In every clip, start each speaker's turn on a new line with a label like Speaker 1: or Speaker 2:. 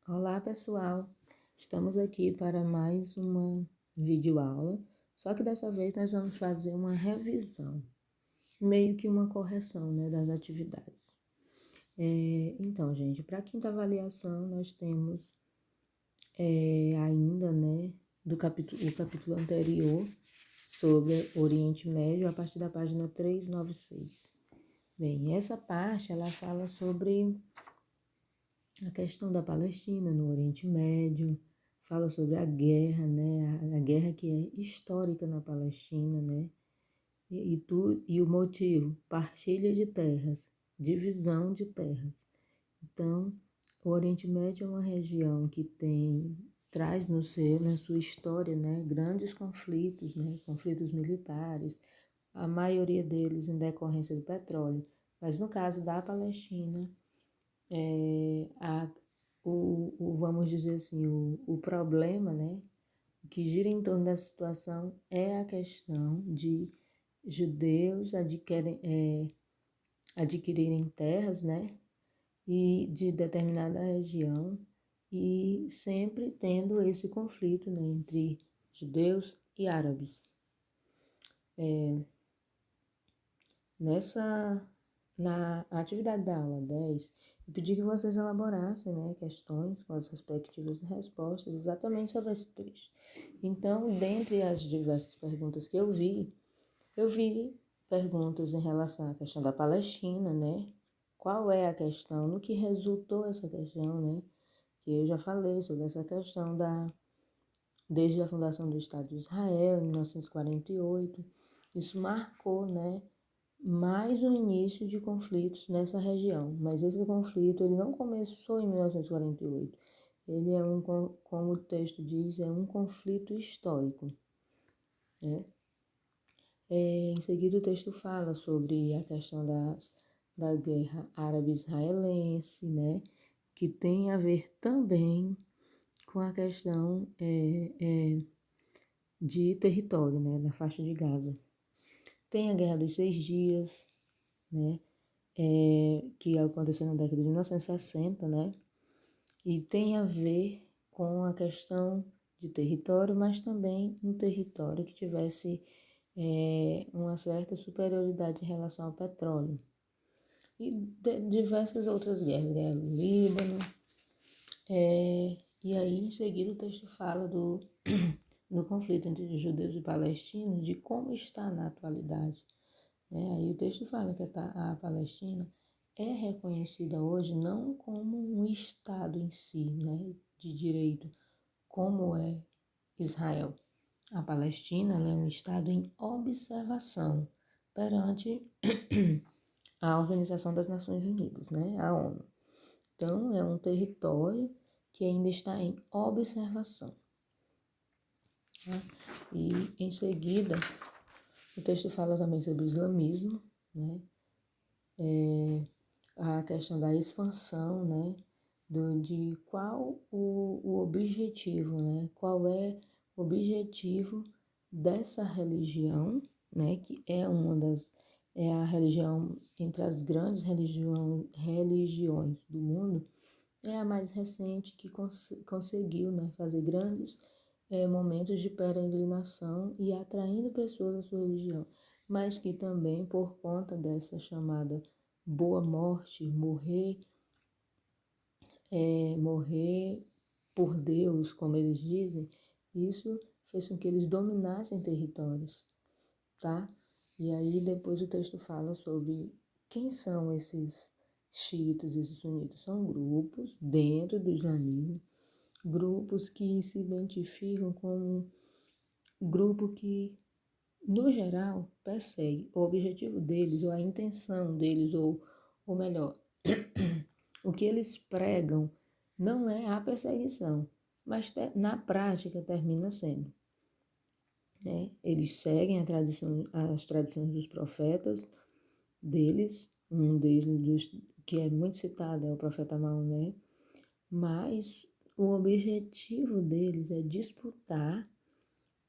Speaker 1: Olá pessoal, estamos aqui para mais uma videoaula, só que dessa vez nós vamos fazer uma revisão, meio que uma correção, né, das atividades. Então, gente, para a quinta avaliação nós temos ainda, né, o capítulo anterior sobre Oriente Médio, a partir da página 396. Bem, essa parte ela fala sobre a questão da Palestina no Oriente Médio, fala sobre a guerra, né? A guerra que é histórica na Palestina, né? E o motivo, partilha de terras, divisão de terras. Então, o Oriente Médio é uma região que traz na sua história, né, grandes conflitos, né, conflitos militares, a maioria deles em decorrência do petróleo. Mas no caso da Palestina, vamos dizer assim, o problema, né, que gira em torno dessa situação é a questão de judeus adquirirem terras, né, e de determinada região e sempre tendo esse conflito, né, entre judeus e árabes. Na atividade da aula 10, eu pedi que vocês elaborassem, né, questões com as respectivas respostas exatamente sobre esse trecho. Então, dentre as diversas perguntas que eu vi perguntas em relação à questão da Palestina, né? Qual é a questão, no que resultou essa questão, né? Que eu já falei sobre essa questão desde a fundação do Estado de Israel, em 1948. Isso marcou, né, mais o início de conflitos nessa região. Mas esse conflito ele não começou em 1948. Ele é como o texto diz, é um conflito histórico, né? Em seguida, o texto fala sobre a questão da guerra árabe-israelense, né? Que tem a ver também com a questão de território, né? Na faixa de Gaza. Tem a Guerra dos 6 Dias, né? Que aconteceu na década de 1960, né? E tem a ver com a questão de território, mas também um território que tivesse uma certa superioridade em relação ao petróleo. E diversas outras guerras, guerra do Líbano. E aí, em seguida, o texto fala do conflito entre judeus e palestinos, de como está na atualidade. Aí o texto fala que a Palestina é reconhecida hoje não como um Estado em si, né, de direito, como é Israel. A Palestina é um Estado em observação perante a Organização das Nações Unidas, né, a ONU. Então, é um território que ainda está em observação. E, em seguida, o texto fala também sobre o islamismo, né, a questão da expansão, né, de qual o objetivo, né, qual é o objetivo dessa religião, né, que é a religião entre as grandes religiões do mundo, é a mais recente que conseguiu, né, fazer grandes momentos de peregrinação e atraindo pessoas à sua religião, mas que também, por conta dessa chamada boa morte, morrer por Deus, como eles dizem, isso fez com que eles dominassem territórios, tá? E aí depois o texto fala sobre quem são esses xiitas, esses sunitas. São grupos dentro do islamismo, grupos que se identificam como grupo que, no geral, persegue o objetivo deles, ou a intenção deles, ou melhor, o que eles pregam não é a perseguição, mas na prática termina sendo. Né? Eles seguem as tradições dos profetas deles, um deles que é muito citado é o profeta Maomé, mas o objetivo deles é disputar,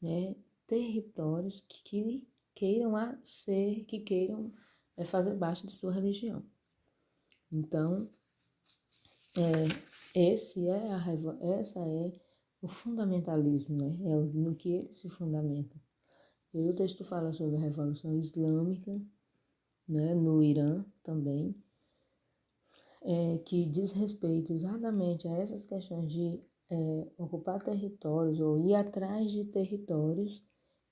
Speaker 1: né, territórios que queiram fazer parte de sua religião. Então, essa é o fundamentalismo, né? É no que ele se fundamenta. E o texto fala sobre a Revolução Islâmica, né, no Irã também, que diz respeito exatamente a essas questões de ocupar territórios ou ir atrás de territórios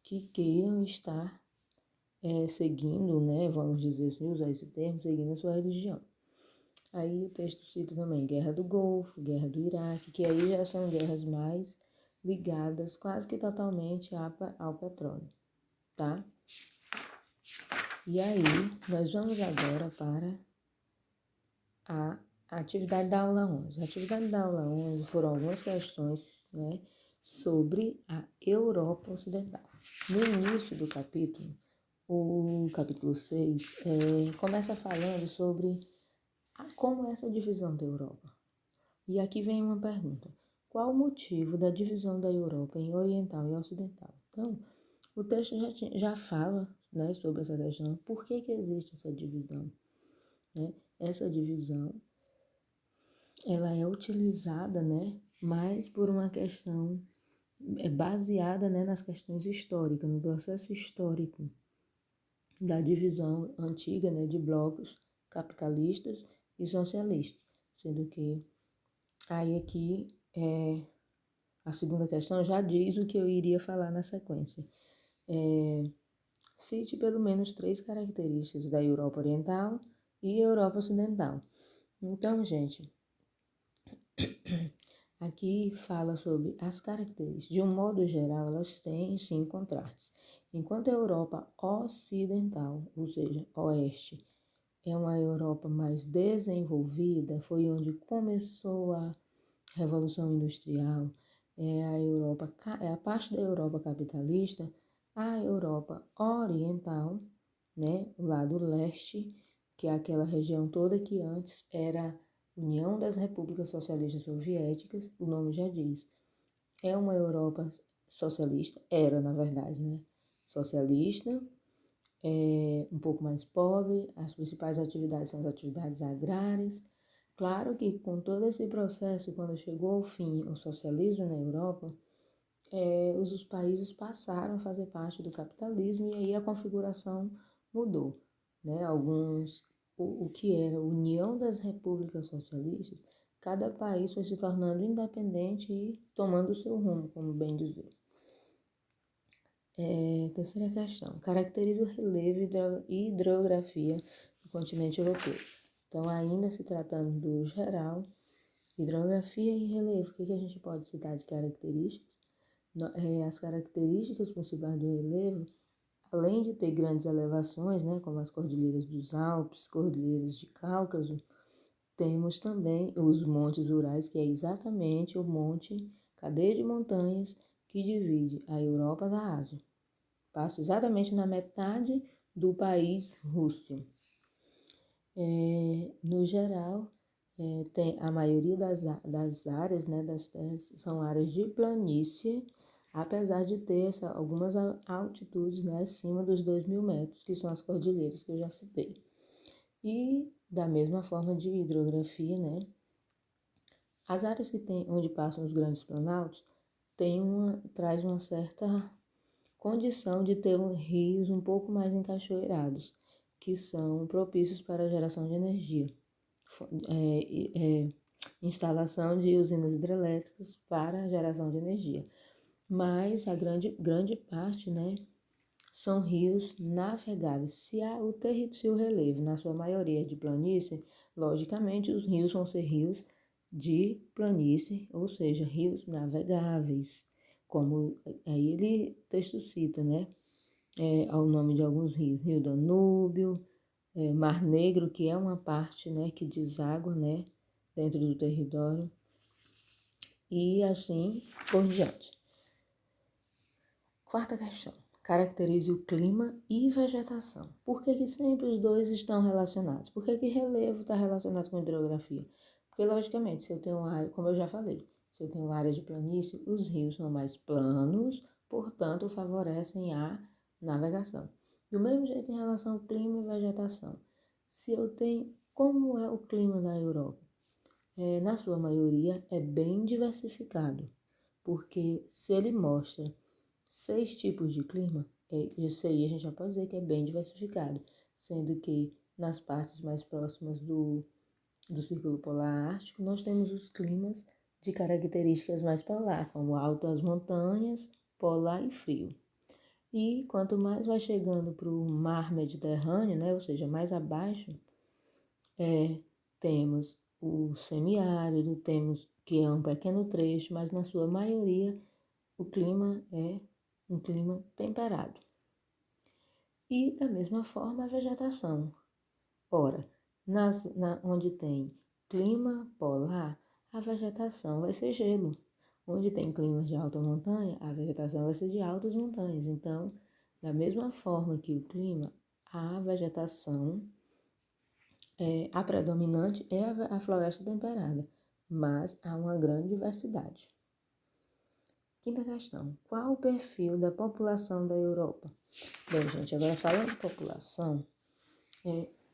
Speaker 1: que queiram estar seguindo, né, vamos dizer assim, usar esse termo, seguindo a sua religião. Aí o texto cita também Guerra do Golfo, Guerra do Iraque, que aí já são guerras mais ligadas quase que totalmente ao petróleo, tá? E aí nós vamos agora para a atividade da aula 11. A atividade da aula 11 foram algumas questões, né, sobre a Europa Ocidental. No início do capítulo, o capítulo 6, começa falando sobre como é essa divisão da Europa. E aqui vem uma pergunta. Qual o motivo da divisão da Europa em oriental e ocidental? Então, o texto já fala, né, sobre essa questão. Por que existe essa divisão? Né? Essa divisão ela é utilizada, né, mais por uma questão baseada, né, nas questões históricas, no processo histórico da divisão antiga, né, de blocos capitalistas e socialistas, sendo que aí aqui a segunda questão já diz o que eu iria falar na sequência. Cite pelo menos 3 características da Europa Oriental e Europa Ocidental. Então, gente, aqui fala sobre as características. De um modo geral, elas têm sim contrastes. Enquanto a Europa Ocidental, ou seja, Oeste, é uma Europa mais desenvolvida, foi onde começou a Revolução Industrial, é a parte da Europa capitalista, a Europa Oriental, né, o lado leste, que é aquela região toda que antes era União das Repúblicas Socialistas Soviéticas, o nome já diz. É uma Europa socialista, era na verdade, né? Socialista, um pouco mais pobre, as principais atividades são as atividades agrárias. Claro que com todo esse processo, quando chegou ao fim o socialismo na Europa, os países passaram a fazer parte do capitalismo e aí a configuração mudou, né? O que era a União das Repúblicas Socialistas, cada país foi se tornando independente e tomando o seu rumo, como bem dizer. Terceira questão. Caracteriza o relevo e hidrografia do continente europeu. Então, ainda se tratando do geral, hidrografia e relevo, o que a gente pode citar de características? As características principais do relevo, além de ter grandes elevações, né, como as cordilheiras dos Alpes, cordilheiras de Cáucaso, temos também os montes Urais, que é exatamente o monte, cadeia de montanhas que divide a Europa da Ásia. Passa exatamente na metade do país Rússia. No geral, tem a maioria das áreas, né, das terras, são áreas de planície, apesar de ter algumas altitudes, né, acima dos 2.000 metros, que são as cordilheiras que eu já citei. E da mesma forma de hidrografia, né, as áreas onde passam os grandes planaltos traz uma certa condição de ter rios um pouco mais encachoeirados, que são propícios para a geração de energia. Instalação de usinas hidrelétricas para a geração de energia. Mas a grande parte, né, são rios navegáveis. Se o relevo, na sua maioria, é de planície, logicamente os rios vão ser rios de planície, ou seja, rios navegáveis. Como aí o texto cita, né, ao nome de alguns rios, Rio Danúbio, Mar Negro, que é uma parte, né, que deságua, né, dentro do território, e assim por diante. Quarta questão. Caracterize o clima e vegetação. Por que sempre os dois estão relacionados? Por que relevo está relacionado com hidrografia? Porque, logicamente, se eu tenho área, como eu já falei, se eu tenho área de planície, os rios são mais planos, portanto, favorecem a navegação. Do mesmo jeito em relação ao clima e vegetação. Se eu tenho, como é o clima da Europa? na sua maioria, é bem diversificado, porque se ele mostra 6 tipos de clima, isso aí a gente já pode dizer que é bem diversificado, sendo que nas partes mais próximas do Círculo Polar Ártico, nós temos os climas de características mais polar, como altas montanhas, polar e frio. E quanto mais vai chegando para o mar Mediterrâneo, né, ou seja, mais abaixo, temos o semiárido, temos que é um pequeno trecho, mas na sua maioria o clima é um clima temperado. E da mesma forma a vegetação. Ora, onde tem clima polar, a vegetação vai ser gelo. Onde tem climas de alta montanha, a vegetação vai ser de altas montanhas. Então, da mesma forma que o clima, a vegetação, a predominante é a floresta temperada, mas há uma grande diversidade. Quinta questão: qual o perfil da população da Europa? Bem, gente, agora falando de população,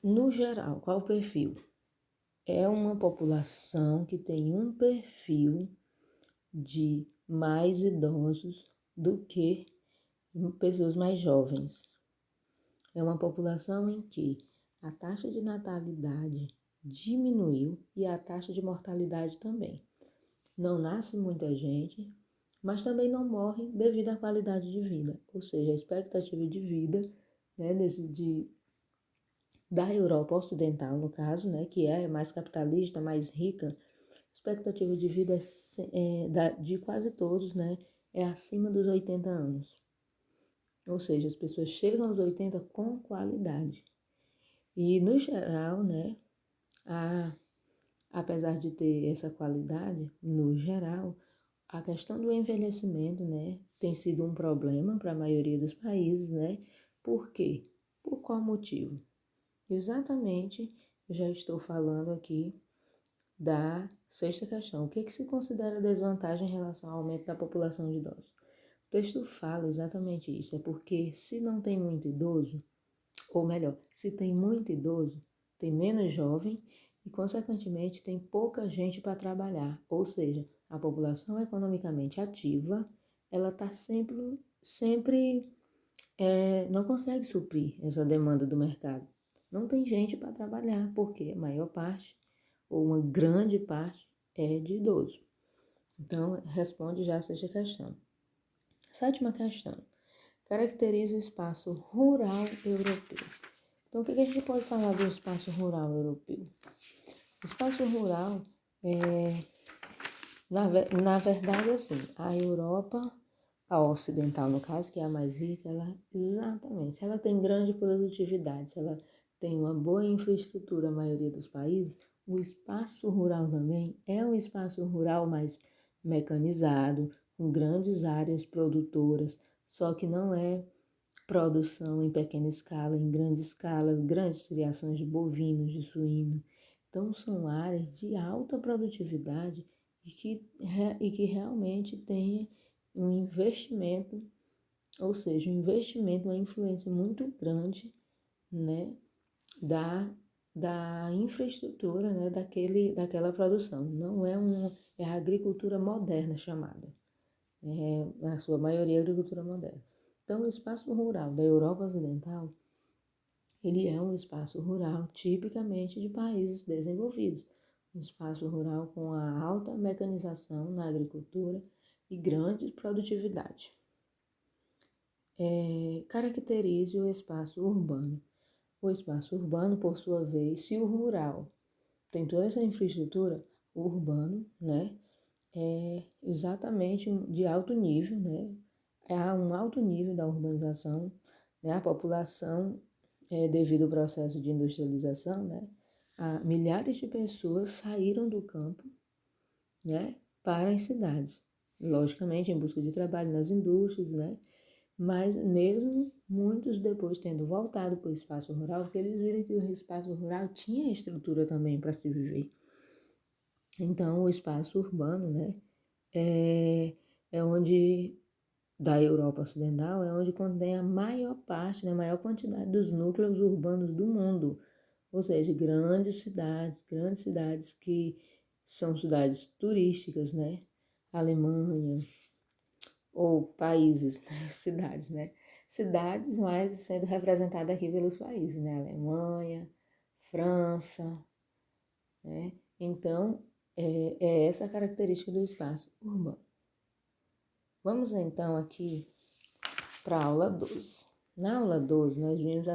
Speaker 1: no geral, qual o perfil? É uma população que tem um perfil de mais idosos do que pessoas mais jovens. É uma população em que a taxa de natalidade diminuiu e a taxa de mortalidade também. Não nasce muita gente, mas também não morre devido à qualidade de vida, ou seja, a expectativa de vida, né, da Europa Ocidental, no caso, né, que é mais capitalista, mais rica, a expectativa de vida de quase todos, né, é acima dos 80 anos. Ou seja, as pessoas chegam aos 80 com qualidade. E, no geral, né, apesar de ter essa qualidade, no geral, a questão do envelhecimento, né, tem sido um problema para a maioria dos países, né? Por quê? Por qual motivo? Exatamente, eu já estou falando aqui da sexta questão. O que se considera desvantagem em relação ao aumento da população de idosos? O texto fala exatamente isso, é porque se não tem muito idoso, ou melhor, se tem muito idoso, tem menos jovem e, consequentemente, tem pouca gente para trabalhar. Ou seja, a população economicamente ativa, ela está sempre não consegue suprir essa demanda do mercado. Não tem gente para trabalhar, porque a maior parte, ou uma grande parte, é de idoso. Então, responde já a sexta questão. Sétima questão. Caracteriza o espaço rural europeu. Então, o que a gente pode falar do espaço rural europeu? O espaço rural na verdade, assim, a Europa, a ocidental, no caso, que é a mais rica, exatamente, se ela tem grande produtividade, se ela tem uma boa infraestrutura, a maioria dos países, o espaço rural também é um espaço rural mais mecanizado, com grandes áreas produtoras, só que não é produção em pequena escala, em grande escala, grandes criações de bovinos, de suíno. Então, são áreas de alta produtividade e que realmente tem um investimento, ou seja, um investimento, uma influência muito grande, né, da infraestrutura, né, daquela produção. Não é a agricultura moderna chamada, na sua maioria, a agricultura moderna. Então, o espaço rural da Europa Ocidental, ele é um espaço rural tipicamente de países desenvolvidos. Um espaço rural com a alta mecanização na agricultura e grande produtividade. Caracterize o espaço urbano. O espaço urbano, por sua vez, se o rural tem toda essa infraestrutura, o urbano, né, é exatamente de alto nível, né, há um alto nível da urbanização, né, a população, devido ao processo de industrialização, né, milhares de pessoas saíram do campo, né, para as cidades, logicamente em busca de trabalho nas indústrias, né, mas mesmo muitos depois tendo voltado para o espaço rural, porque eles viram que o espaço rural tinha estrutura também para se viver. Então, o espaço urbano, né, é onde, da Europa Ocidental, é onde contém a maior parte, né, a maior quantidade dos núcleos urbanos do mundo. Ou seja, grandes cidades que são cidades turísticas, né? Alemanha, ou países, né? Cidades, né? Cidades, mas sendo representadas aqui pelos países, né? Alemanha, França, né? Então, é essa a característica do espaço urbano. Vamos então aqui para a aula 12. Na aula 12, nós vimos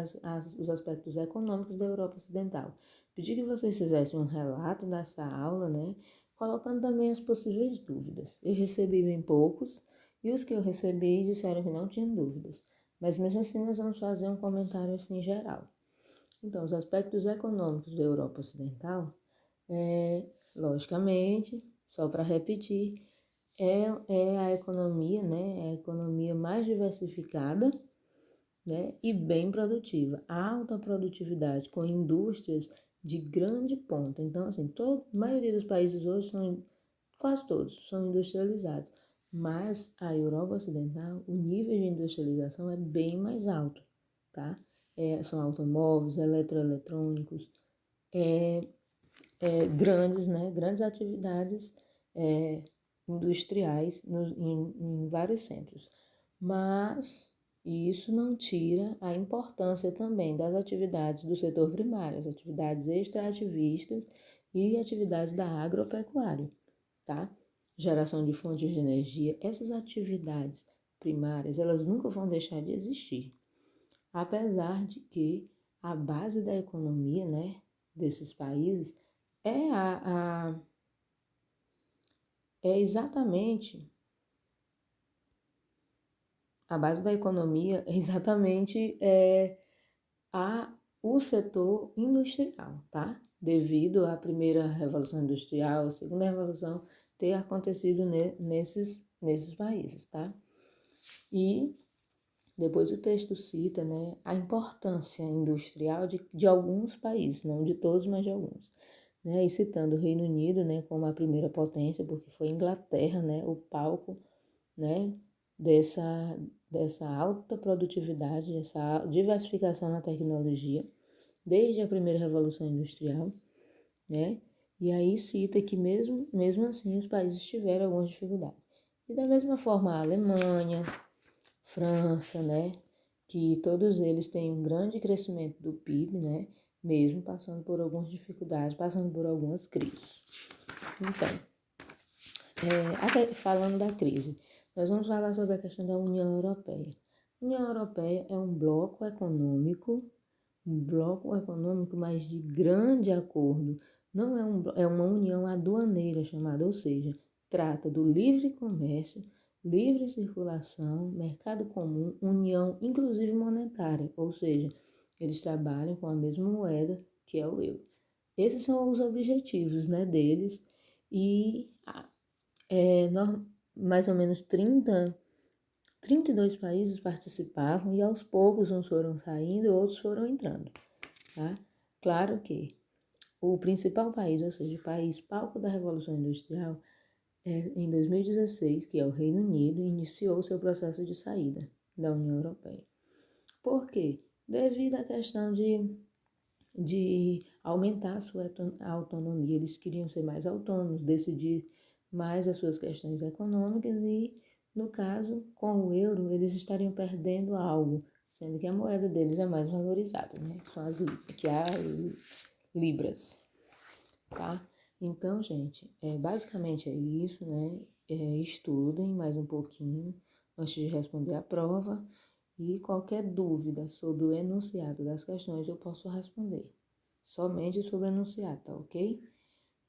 Speaker 1: os aspectos econômicos da Europa Ocidental. Pedi que vocês fizessem um relato dessa aula, né? Colocando também as possíveis dúvidas. Eu recebi bem poucos, e os que eu recebi disseram que não tinham dúvidas. Mas mesmo assim, nós vamos fazer um comentário assim geral. Então, os aspectos econômicos da Europa Ocidental, logicamente, só para repetir, é a economia, né? É a economia mais diversificada, né? E bem produtiva. Alta produtividade, com indústrias de grande ponta. Então, assim, a maioria dos países hoje quase todos, são industrializados. Mas a Europa Ocidental, o nível de industrialização é bem mais alto, tá? São automóveis, eletroeletrônicos, grandes, né? Grandes atividades industriais em vários centros. Mas isso não tira a importância também das atividades do setor primário, as atividades extrativistas e atividades da agropecuária, tá? Geração de fontes de energia, essas atividades primárias, elas nunca vão deixar de existir. Apesar de que a base da economia, né, desses países é é exatamente a base da economia é exatamente o setor industrial, tá? Devido à primeira revolução industrial, a segunda revolução ter acontecido nesses países, tá? E depois o texto cita, né, a importância industrial de alguns países, não de todos, mas de alguns. Né? E citando o Reino Unido, né, como a primeira potência, porque foi a Inglaterra, né, o palco, né, dessa alta produtividade, essa diversificação na tecnologia, desde a primeira Revolução Industrial, né? E aí cita que mesmo assim os países tiveram algumas dificuldades. E da mesma forma a Alemanha, França, né? Que todos eles têm um grande crescimento do PIB, né? Mesmo passando por algumas dificuldades, passando por algumas crises. Então, falando da crise, nós vamos falar sobre a questão da União Europeia. A União Europeia é um bloco econômico, mas de grande acordo. Não é uma união aduaneira chamada, ou seja, trata do livre comércio, livre circulação, mercado comum, união inclusive monetária, ou seja, eles trabalham com a mesma moeda que é o euro. Esses são os objetivos, né, deles e mais ou menos 32 países participavam e aos poucos uns foram saindo, outros foram entrando, tá? Claro que o principal país, ou seja, o país palco da Revolução Industrial, em 2016, que é o Reino Unido, iniciou seu processo de saída da União Europeia. Por quê? Devido à questão de aumentar a sua autonomia. Eles queriam ser mais autônomos, decidir mais as suas questões econômicas e, no caso, com o euro, eles estariam perdendo algo, sendo que a moeda deles é mais valorizada, né? São libras, tá? Então, gente, basicamente é isso, né? Estudem mais um pouquinho antes de responder a prova e qualquer dúvida sobre o enunciado das questões eu posso responder. Somente sobre o enunciado, tá ok?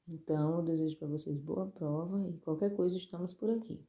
Speaker 1: Então, eu desejo para vocês boa prova e qualquer coisa estamos por aqui.